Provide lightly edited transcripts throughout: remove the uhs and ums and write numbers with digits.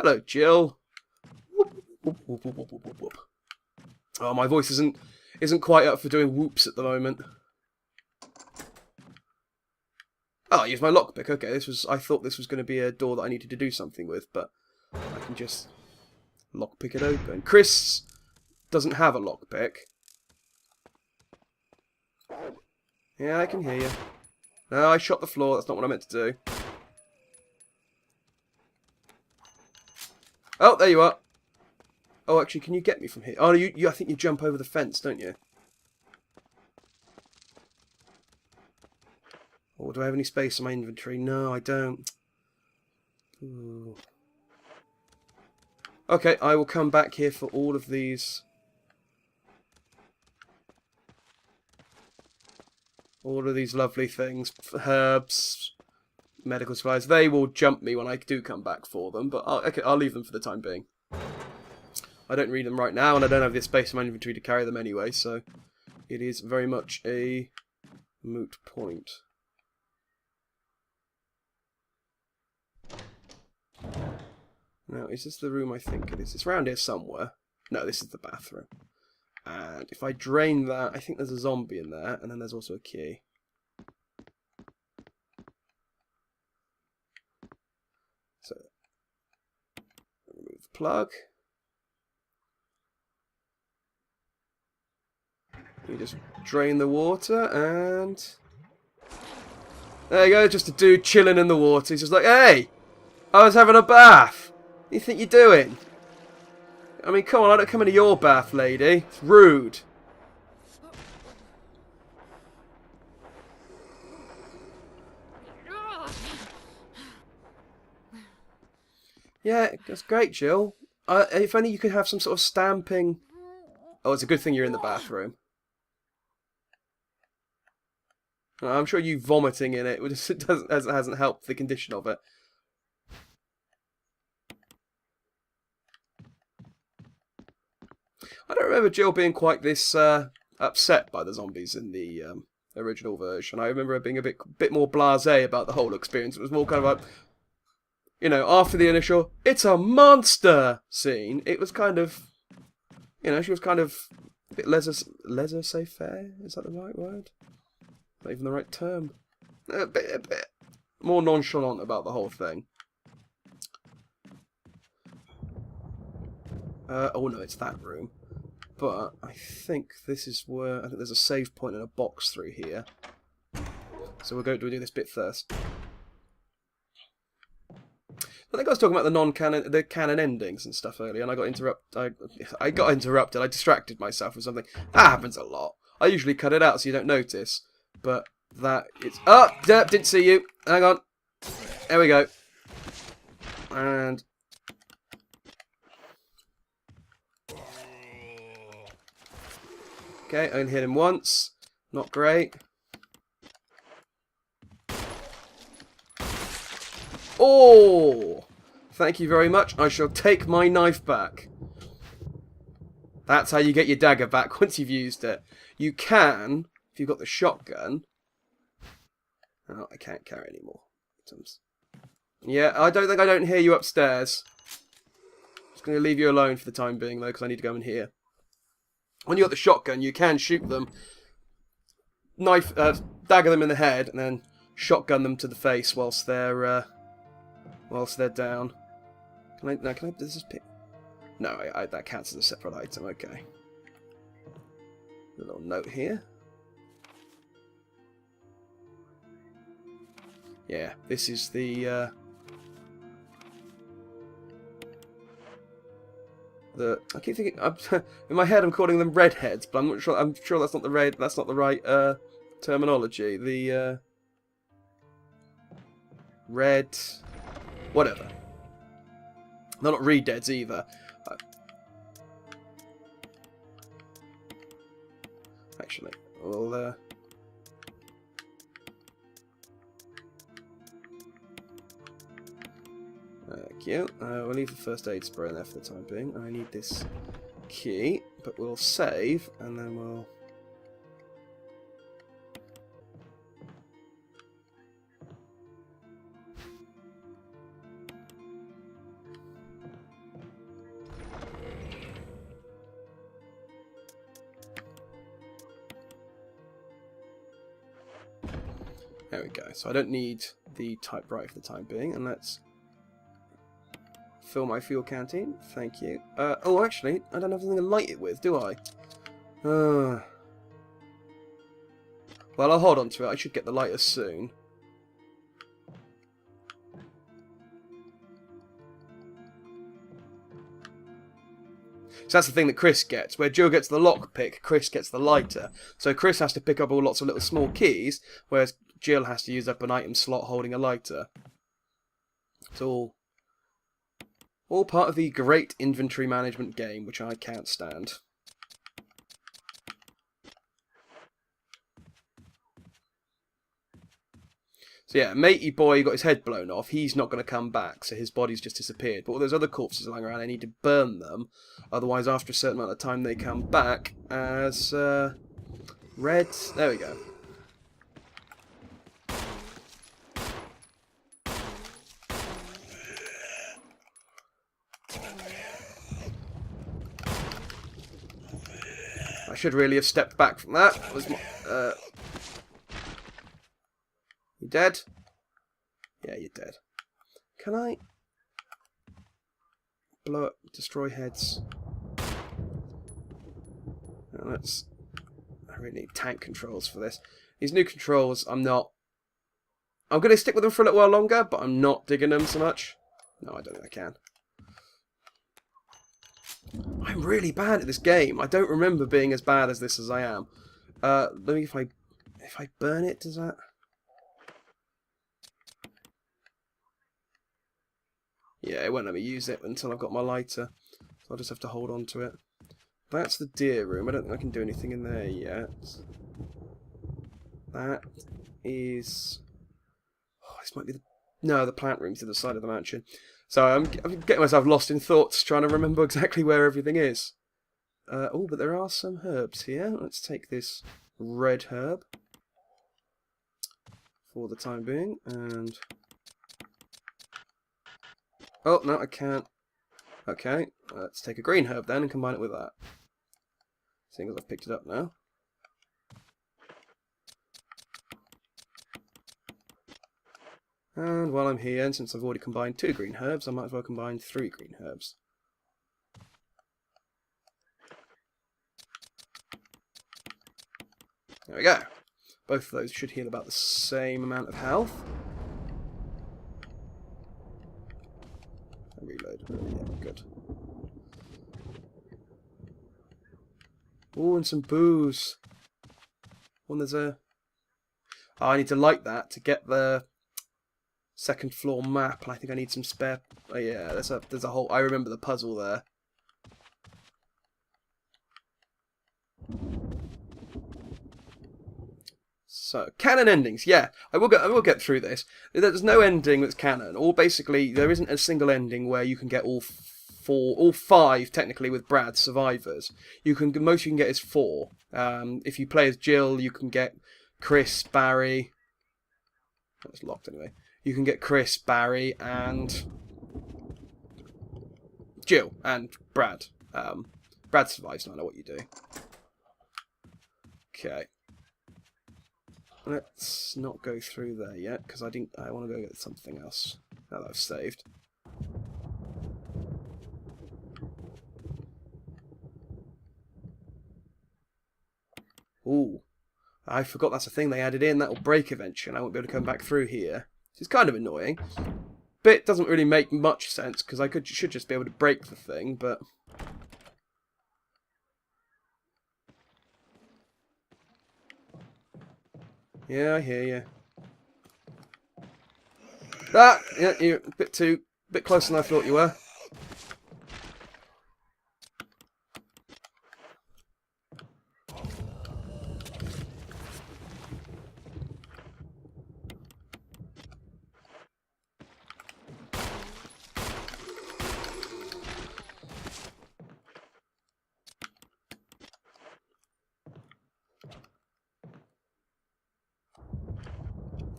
Hello, Jill. Whoop, whoop, whoop, whoop, whoop, whoop, whoop. Oh, my voice isn't quite up for doing whoops at the moment. Oh, I used my lockpick. Okay, I thought this was going to be a door that I needed to do something with, but I can just lockpick it open. Chris doesn't have a lockpick. Yeah, I can hear you. No, I shot the floor. That's not what I meant to do. Oh, there you are. Oh, actually, can you get me from here? Oh, I think you jump over the fence, don't you? Or do I have any space in my inventory? No, I don't. Ooh. Okay, I will come back here for all of these. All of these lovely things. Herbs, medical supplies. They will jump me when I do come back for them, but I'll leave them for the time being. I don't need them right now, and I don't have the space in my inventory to carry them anyway, so it is very much a moot point. Now, is this the room I think it is? It's around here somewhere. No, this is the bathroom. And if I drain that, I think there's a zombie in there, and then there's also a key. So, remove the plug. You just drain the water, and there you go, just a dude chilling in the water. He's just like, hey, I was having a bath. What do you think you're doing? I mean, come on, I don't come into your bath, lady. It's rude. Yeah, that's great, Jill. If only you could have some sort of stamping. Oh, it's a good thing you're in the bathroom. I'm sure you vomiting in it hasn't helped the condition of it. I don't remember Jill being quite this upset by the zombies in the original version. I remember her being a bit more blasé about the whole experience. It was more kind of like, you know, after the initial "it's a monster" scene, it was kind of, you know, she was kind of a bit laissez-faire. Is that the right word? Not even the right term. A bit more nonchalant about the whole thing. Oh no, it's that room. But I think this is where... I think there's a save point and a box through here. So we'll do this bit first. I think I was talking about the canon endings and stuff earlier, and I got interrupted. I distracted myself with something. That happens a lot. I usually cut it out so you don't notice. But that is... Oh! Didn't see you. Hang on. There we go. And... okay, I only hit him once. Not great. Oh! Thank you very much. I shall take my knife back. That's how you get your dagger back once you've used it. You can, if you've got the shotgun... oh, I can't carry any more items. Yeah, I don't hear you upstairs. Just going to leave you alone for the time being, though, because I need to go in here. When you've got the shotgun, you can shoot them, dagger them in the head, and then shotgun them to the face whilst they're down. Can I? Does this pick? No, that counts as a separate item. Okay. A little note here. Yeah, this is the I keep thinking in my head I'm calling them redheads, but I'm not sure. I'm sure that's not the right terminology. The red, whatever. They're not redheads either. Actually, we'll thank you. We'll leave the first aid spray in there for the time being. I need this key, but we'll save, and then we'll... There we go. So I don't need the typewriter for the time being, and let's fill my fuel canteen. Thank you. Oh, actually, I don't have anything to light it with, do I? Well, I'll hold on to it. I should get the lighter soon. So that's the thing that Chris gets. Where Jill gets the lockpick, Chris gets the lighter. So Chris has to pick up all lots of little small keys, whereas Jill has to use up an item slot holding a lighter. It's all part of the great inventory management game, which I can't stand. So yeah, matey boy got his head blown off. He's not going to come back, so his body's just disappeared. But all those other corpses lying around, I need to burn them. Otherwise, after a certain amount of time, they come back as red. There we go. I should really have stepped back from that. That was my, you dead? Yeah, you're dead. Can I blow up, destroy heads? No, I really need tank controls for this. These new controls, I'm going to stick with them for a little while longer, but I'm not digging them so much. No, I don't think I can. I'm really bad at this game. I don't remember being as bad as this as I am. Let me, if I burn it, does that? Yeah, it won't let me use it until I've got my lighter. So I'll just have to hold on to it. That's the deer room. I don't think I can do anything in there yet. That is... Oh, this might be the... No, the plant room's to the side of the mansion. So I'm getting myself lost in thoughts, trying to remember exactly where everything is. Oh, but there are some herbs here. Let's take this red herb for the time being, and... Oh, no, I can't. Okay, let's take a green herb then and combine it with that. Seeing as I've picked it up now. And while I'm here, and since I've already combined 2 green herbs, I might as well combine 3 green herbs. There we go. Both of those should heal about the same amount of health. Reload. Yeah, good. Oh, and some booze. When there's a... Oh, I need to light that to get the second floor map, and I think I need some spare... Oh yeah, there's a whole... I remember the puzzle there. So, canon endings, yeah. I will get through this. There's no ending that's canon. Or basically, there isn't a single ending where you can get all 5 technically with Brad survivors. Most you can get is 4. If you play as Jill, you can get Chris, Barry. That's locked anyway. You can get Chris, Barry, and Jill and Brad. Brad survives no matter what you do. Okay. Let's not go through there yet, because I want to go get something else now that I've saved. Ooh, I forgot that's a thing they added in. That will break eventually, and I won't be able to come back through here. It's kind of annoying. But it doesn't really make much sense, because I should just be able to break the thing, but... Yeah, I hear you. Ah! Yeah, you're a bit closer than I thought you were.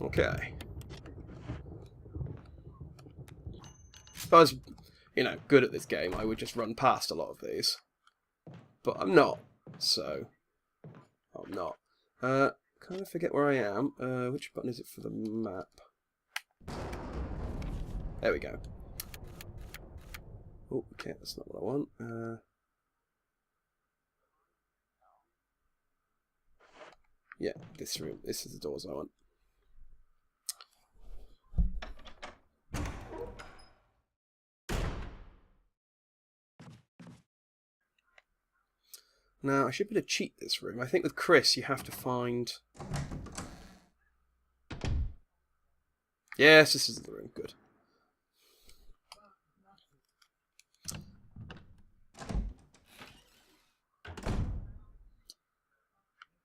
Okay. If I was, good at this game, I would just run past a lot of these. But I'm not, so... I'm not. kind of forget where I am. Which button is it for the map? There we go. Oh, okay, that's not what I want. Yeah, this room. This is the doors I want. Now, I should be able to cheat this room. I think with Chris, you have to find... Yes, this is the room. Good.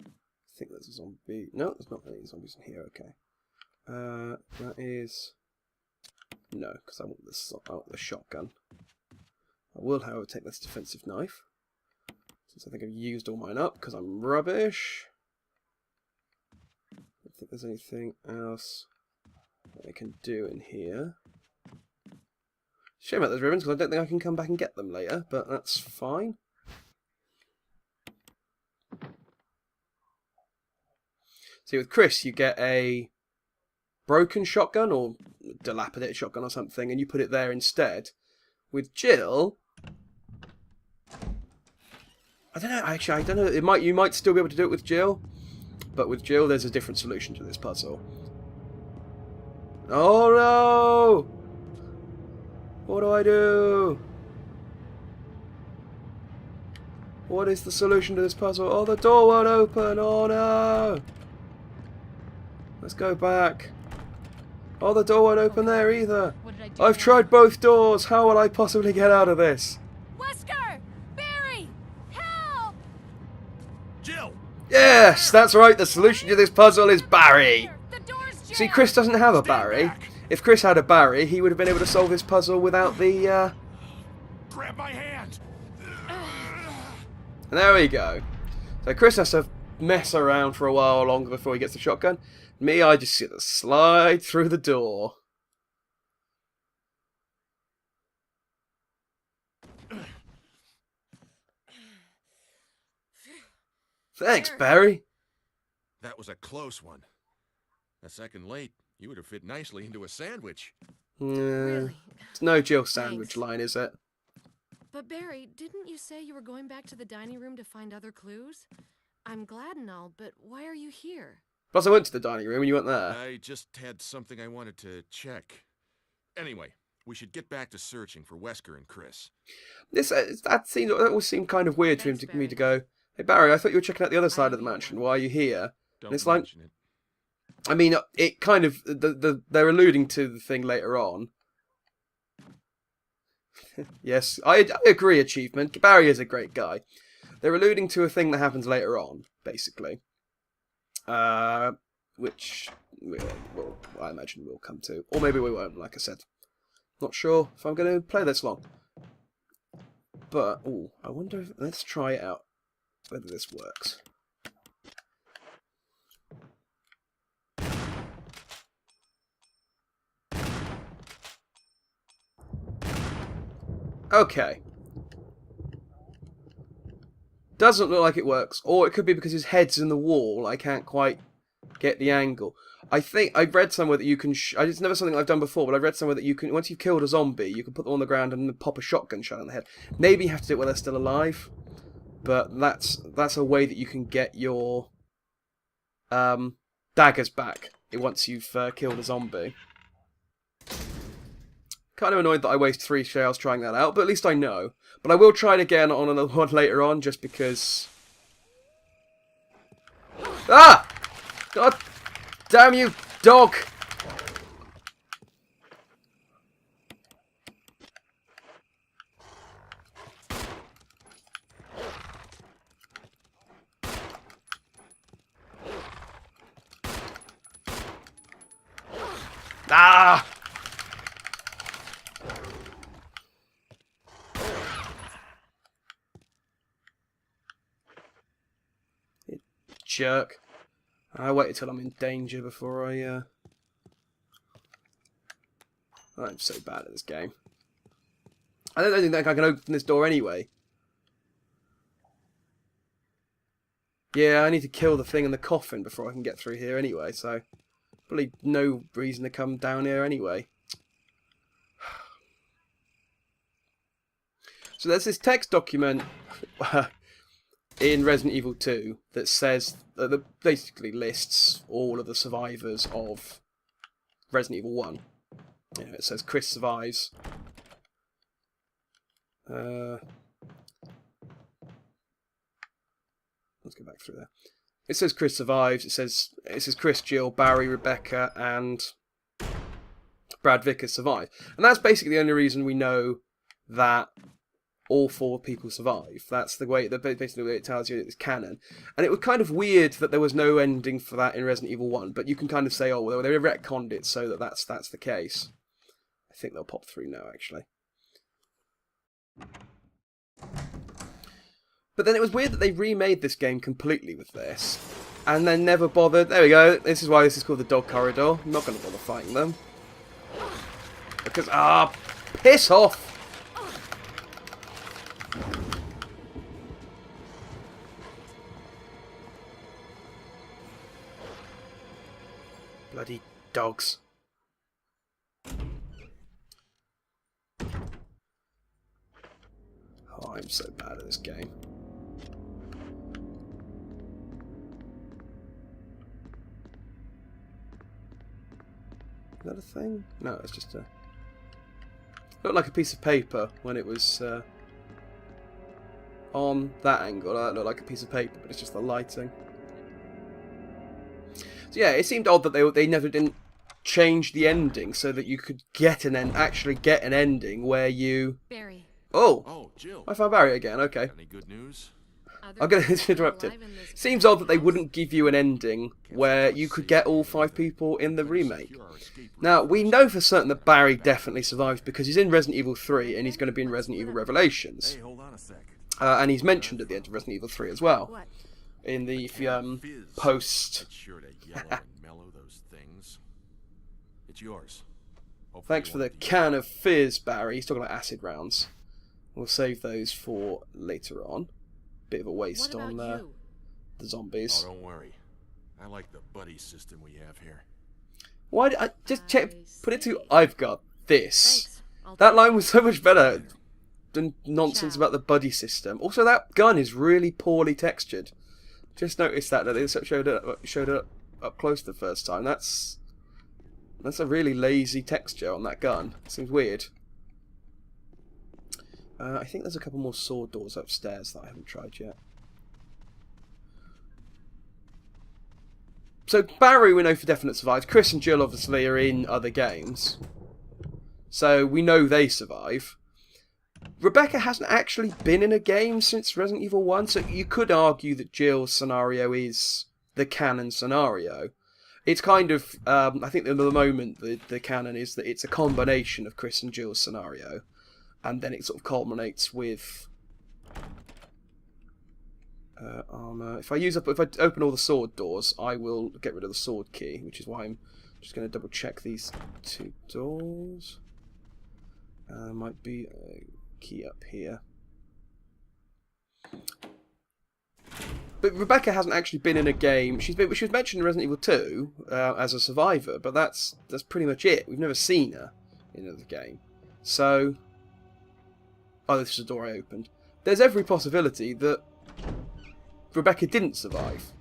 I think there's a zombie. No, there's not any zombies in here. Okay. That is... No, because I want the shotgun. I will, however, take this defensive knife. Since I think I've used all mine up, because I'm rubbish. I don't think there's anything else that I can do in here. Shame about those ribbons, because I don't think I can come back and get them later, but that's fine. See, with Chris, you get a broken shotgun, or dilapidated shotgun or something, and you put it there instead. With Jill... I don't know, actually, I don't know. You might still be able to do it with Jill, but with Jill, there's a different solution to this puzzle. Oh no! What do I do? What is the solution to this puzzle? Oh, the door won't open! Oh no! Let's go back. Oh, the door won't open there either. I've tried both doors. How will I possibly get out of this? Yes, that's right, the solution to this puzzle is Barry! See, Chris doesn't have a Barry. If Chris had a Barry, he would have been able to solve this puzzle without the, Grab my hand! And there we go. So Chris has to mess around for a while longer before he gets the shotgun. Me, I just get to slide through the door. Thanks, Barry. That was a close one. A second late, you would have fit nicely into a sandwich. Really? It's no Jill sandwich line, is it? But Barry, didn't you say you were going back to the dining room to find other clues? I'm glad and all, but why are you here? Plus, I went to the dining room and you weren't there. I just had something I wanted to check. Anyway, we should get back to searching for Wesker and Chris. That always seemed kind of weird Thanks, to me to Barry. go, hey Barry, I thought you were checking out the other side of the mansion. Why are you here? Don't it's like, mention it. I mean, it kind of they're alluding to the thing later on. Yes, I agree. Achievement. Barry is a great guy. They're alluding to a thing that happens later on, basically, which I imagine we'll come to, or maybe we won't. Like I said, not sure if I'm going to play this long. But I wonder if let's try it out whether this works. Okay. Doesn't look like it works. Or it could be because his head's in the wall. I can't quite get the angle. I think I've read somewhere that you can... it's never something I've done before, but I've read somewhere that you can... Once you've killed a zombie, you can put them on the ground and then pop a shotgun shot on the head. Maybe you have to do it while they're still alive. But that's a way that you can get your daggers back once you've killed a zombie. Kind of annoyed that I waste 3 shells trying that out, but at least I know. But I will try it again on another one later on, just because... Ah! God damn you, dog! Ah! Jerk. I wait until I'm in danger before I, I'm so bad at this game. I don't think I can open this door anyway. Yeah, I need to kill the thing in the coffin before I can get through here anyway, so probably no reason to come down here anyway. So there's this text document in Resident Evil 2 that says that basically lists all of the survivors of Resident Evil 1. You know, it says Chris survives. Let's go back through there. It says Chris survives. It says Chris, Jill, Barry, Rebecca, and Brad Vickers survive. And that's basically the only reason we know that all 4 people survive. That's the way, basically the way it tells you it's canon. And it was kind of weird that there was no ending for that in Resident Evil 1, but you can kind of say, oh, well, they retconned it so that that's the case. I think they'll pop through now, actually. But then it was weird that they remade this game completely with this, and then never bothered. There we go. This is why this is called the Dog Corridor. I'm not going to bother fighting them. Because, piss off! Bloody dogs. Oh, I'm so bad at this game. Is that a thing? No, it's just a... looked like a piece of paper when it was on that angle. That looked like a piece of paper, but it's just the lighting. So yeah, it seemed odd that they never didn't change the ending so that you could get actually get an ending where you... Barry. Oh, Jill. I found Barry again, okay. Any good news? I'm going to interrupt it. Seems odd that they wouldn't give you an ending where you could get all 5 people in the remake. Now, we know for certain that Barry definitely survives because he's in Resident Evil 3 and he's going to be in Resident Evil Revelations. Hey, hold on a sec. And he's mentioned at the end of Resident Evil 3 as well. What? In the post... It's sure to yellow and mellow those things. It's yours. Hopefully Thanks you for the won't be- can of fizz, Barry. He's talking about acid rounds. We'll save those for later on. Bit of a waste What on about you? the zombies. Oh, don't worry. I like the buddy system we have here. Why did I just check? I Put it to see. I've got this. Thanks. I'll That take line it. was so much better than nonsense Ciao. about the buddy system. Also, that gun is really poorly textured. Just noticed that they showed it up close the first time. That's a really lazy texture on that gun. Seems weird. I think there's a couple more sword doors upstairs that I haven't tried yet. So Barry we know for definite survives. Chris and Jill obviously are in other games. So we know they survive. Rebecca hasn't actually been in a game since Resident Evil 1, so you could argue that Jill's scenario is the canon scenario. It's kind of, I think at the moment the canon is that it's a combination of Chris and Jill's scenario. And then it sort of culminates with armor. If I open all the sword doors, I will get rid of the sword key, which is why I'm just going to double check these 2 doors. Might be a key up here. But Rebecca hasn't actually been in a game. She was mentioned in Resident Evil 2 as a survivor, but that's pretty much it. We've never seen her in another game. So. Oh, this is a door I opened. There's every possibility that Rebecca didn't survive,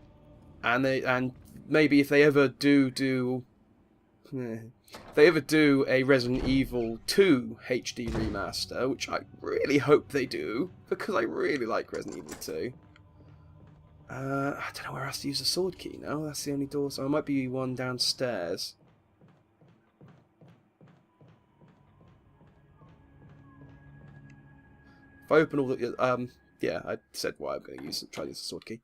and maybe if they ever do a Resident Evil 2 HD remaster, which I really hope they do because I really like Resident Evil 2. I don't know where else to use the sword key now. That's the only door, so there might be one downstairs. If I open all the... yeah, I said why I'm going to try to use the sword key.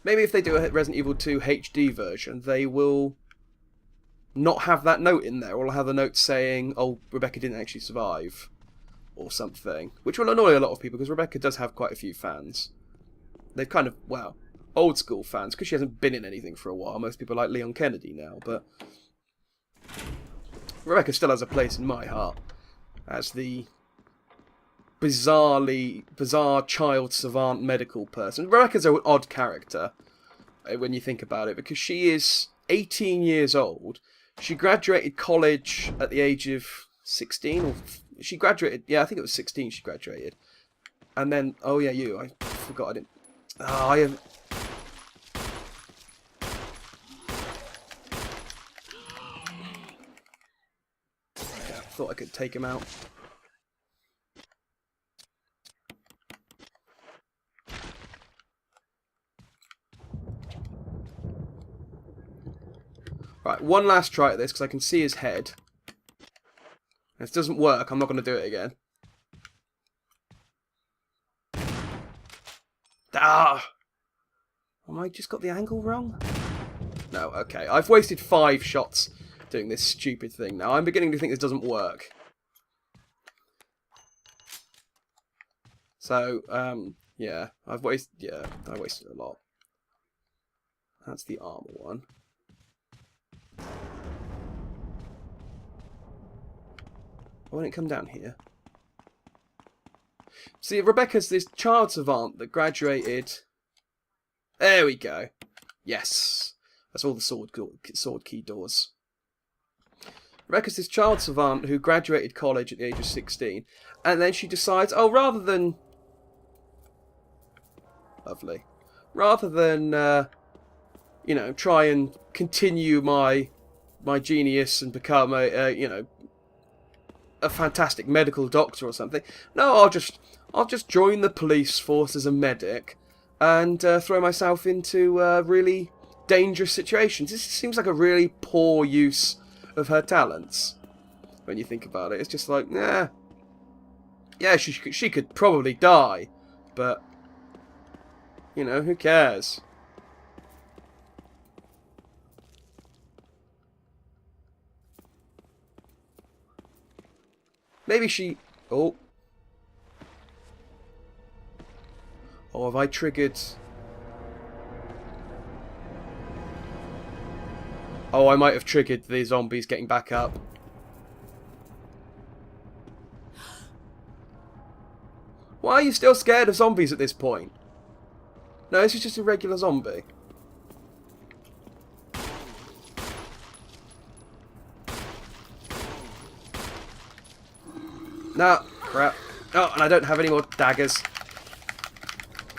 Maybe if they do a Resident Evil 2 HD version, they will not have that note in there. Or have the note saying, oh, Rebecca didn't actually survive. Or something. Which will annoy a lot of people, because Rebecca does have quite a few fans. They've kind of, well, old school fans, because she hasn't been in anything for a while. Most people like Leon Kennedy now, but... Rebecca still has a place in my heart as the bizarre child savant medical person. Rebecca's an odd character when you think about it, because she is 18 years old. She graduated college at the age of 16, or she graduated. Yeah, I think it was 16. She graduated, and then I forgot I didn't. I have. Yeah, I thought I could take him out. Right, one last try at this, because I can see his head. If it doesn't work, I'm not going to do it again. Ah! Have I just got the angle wrong? No, okay. I've wasted 5 shots doing this stupid thing now. I'm beginning to think this doesn't work. So, yeah. I wasted a lot. That's the armor one. Why won't it come down here? See, Rebecca's this child savant that graduated. There we go. Yes. That's all the sword key doors. Rebecca's this child savant who graduated college at the age of 16. And then she decides, rather than... Lovely. Rather than, try and continue my genius and become a fantastic medical doctor or something. No, I'll just join the police force as a medic and throw myself into really dangerous situations. This seems like a really poor use of her talents when you think about it. It's just like, yeah, she could probably die, but who cares? Maybe she... Oh, have I triggered... Oh, I might have triggered the zombies getting back up. Why are you still scared of zombies at this point? No, this is just a regular zombie. No, crap. Oh, and I don't have any more daggers.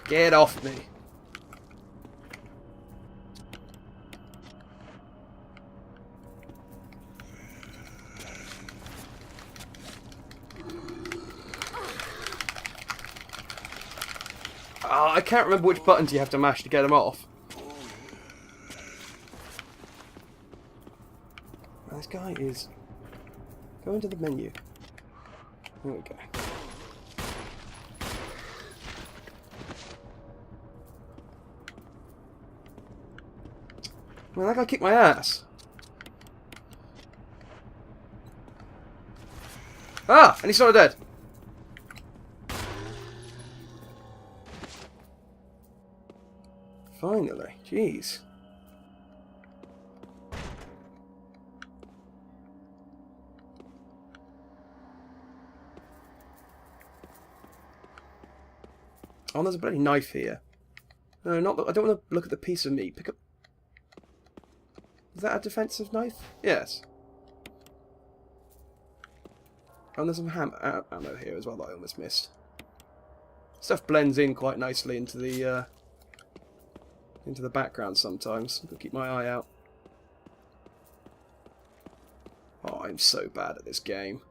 Get off me. Oh, I can't remember which buttons you have to mash to get them off. This guy is... Go into the menu. There we go. Man, that guy kicked my ass. Ah! And he's not dead. Finally. Jeez. Oh, there's a bloody knife here. No, not. I don't want to look at the piece of meat. Pick up. Is that a defensive knife? Yes. And there's some ammo here as well that I almost missed. Stuff blends in quite nicely into the background sometimes. I'll keep my eye out. Oh, I'm so bad at this game.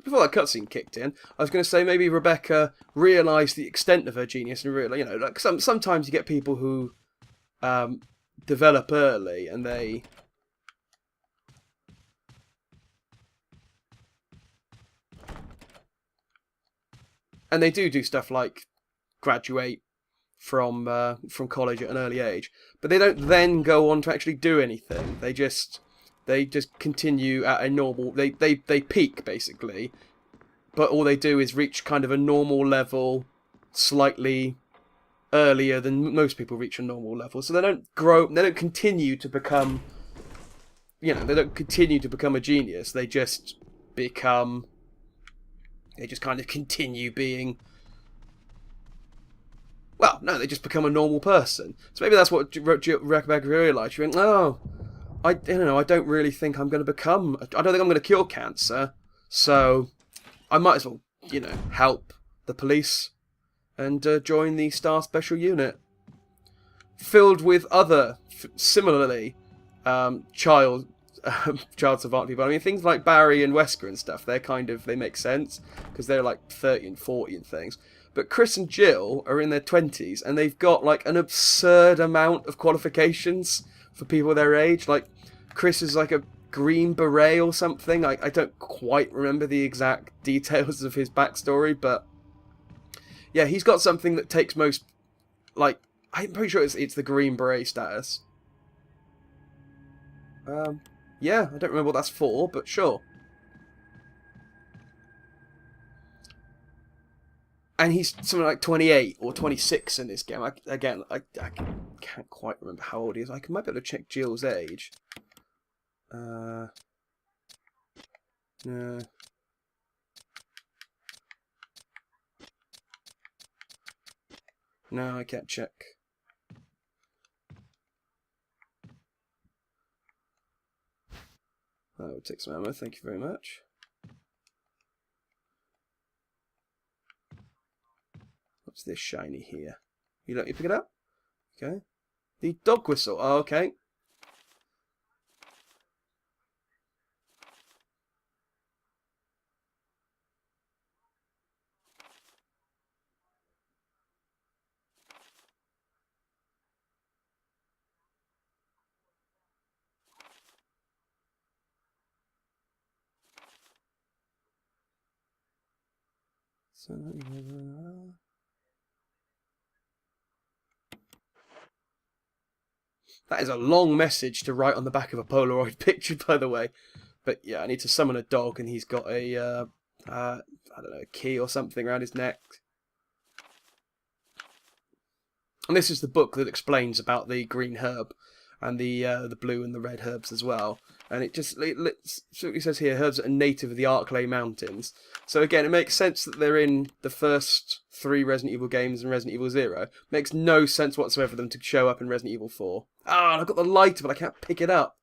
Before that cutscene kicked in, I was going to say maybe Rebecca realised the extent of her genius and really, like sometimes you get people who develop early and they do stuff like graduate from college at an early age, but they don't then go on to actually do anything. They just continue at a normal... They peak, basically. But all they do is reach kind of a normal level slightly earlier than most people reach a normal level. So they don't grow... They don't continue to become you know, they don't continue to become a genius. They just become. They just kind of continue being. Well, no, they just become a normal person. So maybe that's what Rebecca realised. She went, "Oh, I don't really think I'm going to become. I don't think I'm going to cure cancer. So I might as well, help the police and join the Star Special Unit, filled with other similarly child savant people. I mean, things like Barry and Wesker and stuff. They make sense because they're like 30 and 40 and things. But Chris and Jill are in their 20s and they've got like an absurd amount of qualifications for people their age. Like Chris is like a Green Beret or something. I don't quite remember the exact details of his backstory, but yeah, he's got something that takes most, like, I'm pretty sure it's the Green Beret status. Yeah, I don't remember what that's for, but sure. And he's something like 28 or 26 in this game. I can't quite remember how old he is. I might be able to check Jill's age. No. No, I can't check. That would take some ammo, thank you very much. What's this shiny here? You let me pick it up? Okay. The dog whistle. Oh, okay. So, that is a long message to write on the back of a Polaroid picture, by the way. But yeah, I need to summon a dog, and he's got a, I don't know, a key or something around his neck. And this is the book that explains about the green herb and the blue and the red herbs as well. And it says here, herbs that are native of the Arklay Mountains. So again, it makes sense that they're in the first 3 Resident Evil games and Resident Evil 0. Makes no sense whatsoever for them to show up in Resident Evil 4. Ah, I've got the lighter, but I can't pick it up.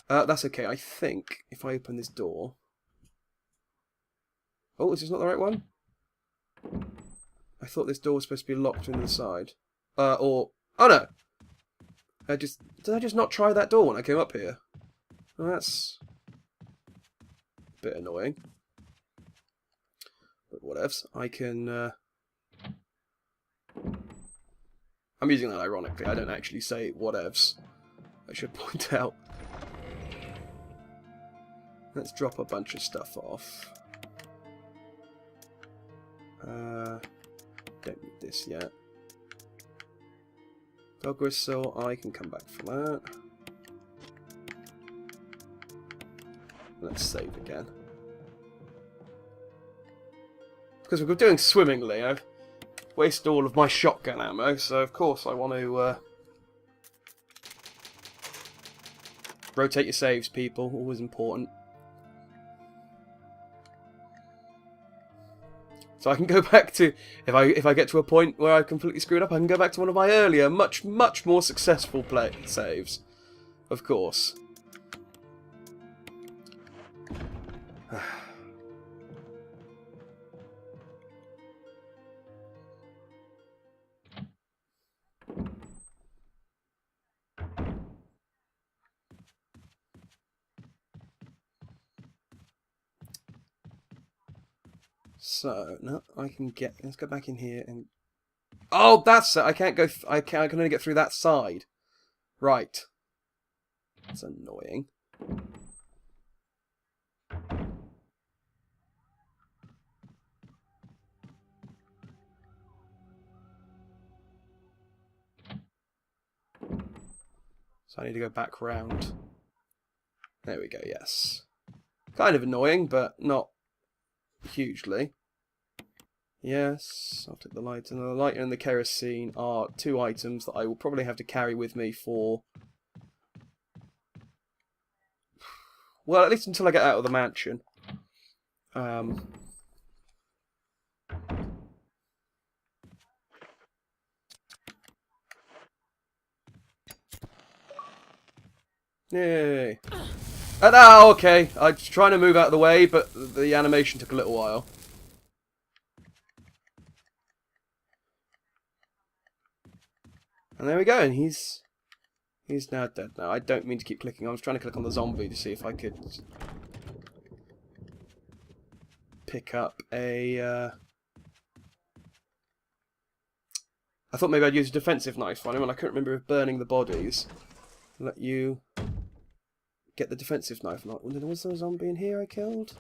That's okay, I think, if I open this door... Oh, is this not the right one? I thought this door was supposed to be locked from the side. Oh no! Did I just not try that door when I came up here? Well, that's a bit annoying. But whatevs. I can... I'm using that ironically. I don't actually say whatevs. I should point out. Let's drop a bunch of stuff off. Don't need this yet. Dog whistle, I can come back for that. Let's save again. Because we're doing swimmingly, I've wasted all of my shotgun ammo, so of course I want to rotate your saves, people, always important. So I can go back to, if I get to a point where I completely screwed up, I can go back to one of my earlier, much more successful saves. Of course. So, no, I can get... Let's go back in here and... Oh, that's it! I can't go... I can only get through that side. Right. That's annoying. So I need to go back round. There we go, yes. Kind of annoying, but not hugely. Yes, I'll take the lighter. And the lighter and the kerosene are 2 items that I will probably have to carry with me for Well, at least until I get out of the mansion. Yay. Okay. I was trying to move out of the way, but the animation took a little while. And there we go, and he's now dead now. I don't mean to keep clicking. I was trying to click on the zombie to see if I could pick up a... I thought maybe I'd use a defensive knife on him, and I couldn't remember if burning the bodies let you get the defensive knife. Was there a zombie in here I killed?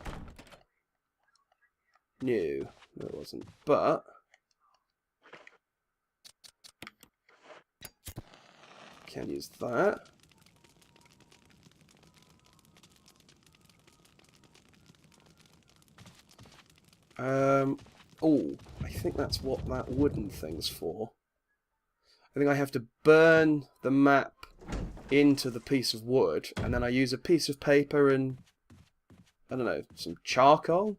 No, it wasn't. But can use that. Oh, I think that's what that wooden thing's for. I think I have to burn the map into the piece of wood, and then I use a piece of paper and, I don't know, some charcoal?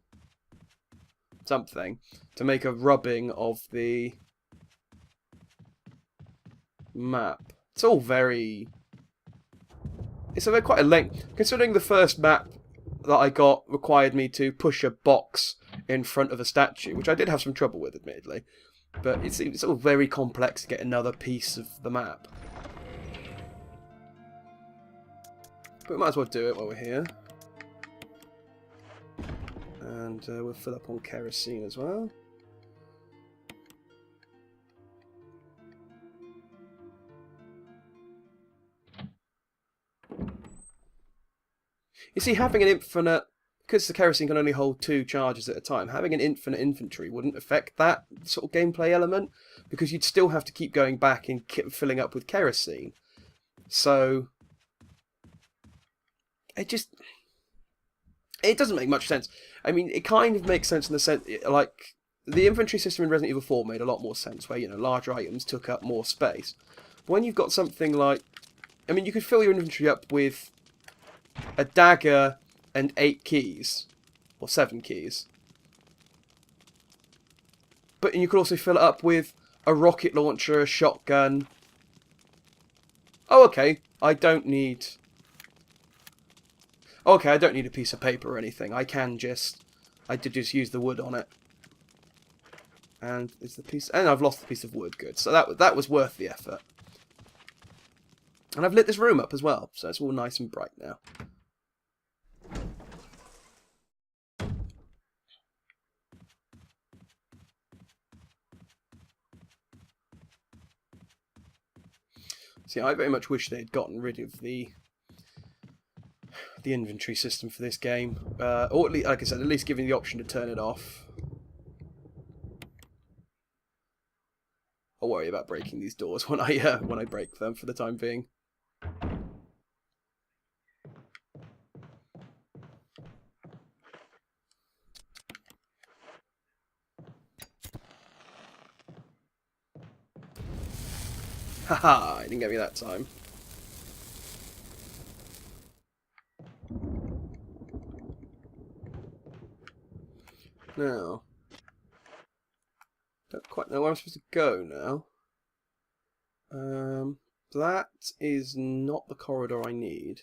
Something, to make a rubbing of the map. It's all very... It's quite a length. Considering the first map that I got required me to push a box in front of a statue, which I did have some trouble with, admittedly. But it's all very complex to get another piece of the map. But we might as well do it while we're here. And we'll fill up on kerosene as well. You see, having an infinite... Because the kerosene can only hold 2 charges at a time, having an infinite inventory wouldn't affect that sort of gameplay element, because you'd still have to keep going back and filling up with kerosene. So... It doesn't make much sense. I mean, it kind of makes sense in the sense... Like, the inventory system in Resident Evil 4 made a lot more sense, where, you know, larger items took up more space. But when you've got something like... I mean, you could fill your inventory up with a dagger and 8 keys, or 7 keys. But you could also fill it up with a rocket launcher, a shotgun. Oh, okay, I don't need... Okay, I don't need a piece of paper or anything. I did just use the wood on it. And it's the piece... And I've lost the piece of wood, good. So that was worth the effort. And I've lit this room up as well, so it's all nice and bright now. See, I very much wish they had gotten rid of the inventory system for this game, or at least, like I said, at least giving the option to turn it off. I'll worry about breaking these doors when I break them for the time being. Haha, I didn't get me that time. Now, don't quite know where I'm supposed to go now. That is not the corridor I need.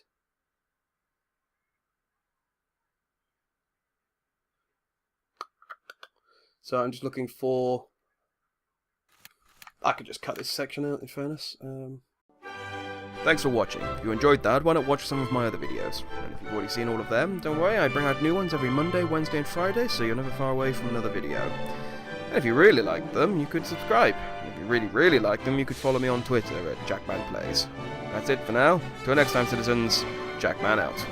So I'm just looking for... I could just cut this section out, in fairness. Thanks for watching. If you enjoyed that, why not watch some of my other videos? And if you've already seen all of them, don't worry, I bring out new ones every Monday, Wednesday and Friday, so you're never far away from another video. And if you really like them, you could subscribe. And if you really, really like them, you could follow me on Twitter at JackmanPlays. That's it for now. Till next time, citizens, Jackman out.